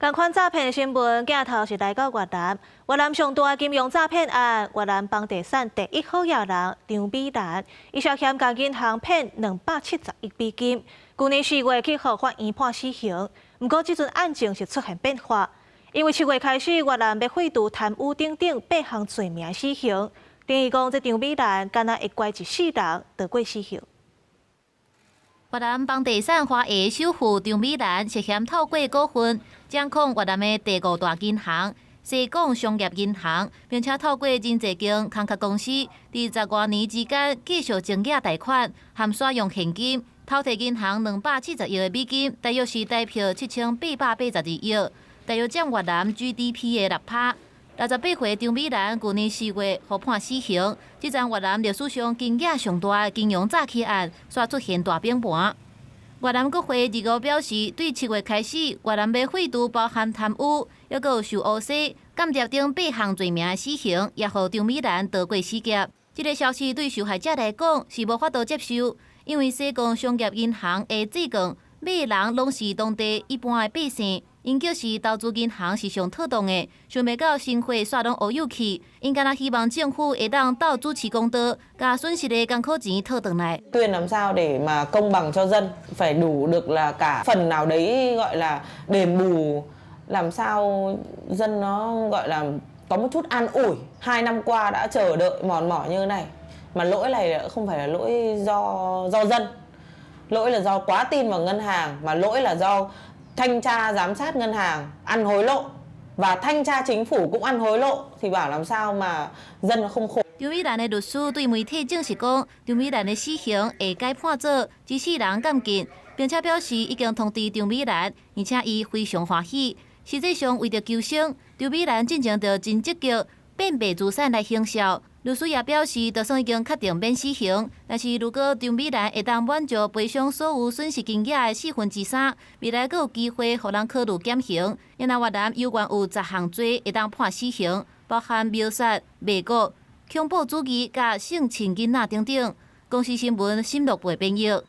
同款诈骗新闻，镜头是来到越南。越南上大金融诈骗案，越南房地产第一好野人张美兰，伊涉嫌甲银行骗270亿美金。去年4月去互法院判死刑，不过这阵案情是出现变化，因为7月开始，越南要废除贪污等8项罪名死刑。等于讲，这张美兰敢若会乖一世人得过死刑。 越南房地产华裔首富张美兰涉嫌透过股份掌控越南的第5大银行西港商业银行，并且透过真济间空壳公司，伫10多年之间继续增额贷款，含使用现金，偷摕银行270亿的美金，大约是代票7882亿，大约占越南 GDP 的6%。 68岁张美兰去年4月获判死刑，这桩越南历史上金额上大的金融诈欺案，煞出现大变盘。越南国会2号表示，对7月开始，越南要废除包含贪污，还有受诬洗、间谍等8项罪名的死刑，也予张美兰逃过死劫。这个消息对受害者来讲是无法度接受，因为西港商业银行的主管买人拢是当地一般的百姓。 因就是投资银行是上妥当的，想袂到生活煞拢乌有去。因敢若希望政府会当到主持公道，把损失的艰苦钱讨回来。Tuyên làm sao để mà công bằng cho dân, phải đủ được là cả phần nào đấy gọi là đền bù, làm sao dân nó gọi là có một chút an ủi. 2 năm qua đã chờ đợi mòn mỏi như thế này, mà lỗi này không phải là lỗi do dân, lỗi là do quá tin vào ngân hàng, mà lỗi là do thanh tra giám sát ngân hàng ăn hối lộ và thanh tra chính phủ cũng ăn hối lộ thì bảo làm sao mà dân nó không khổ. 张美兰的律师对媒体证实讲，张美兰的死刑会改判做机器人监禁，并且表示已经通知张美兰，而且伊非常欢喜。实际上为着求生，张美兰进行着真积极变卖资产来行销。 律师也表示，就算已经确定免死刑，但是如果张美兰会当满足赔偿所有损失金额的3/4，未来阁有机会互人考虑减刑。因为越南有原有10项罪会当判死刑，包含谋杀、卖国、恐怖主义、甲性侵囡仔等等。公司新闻深入陪朋友。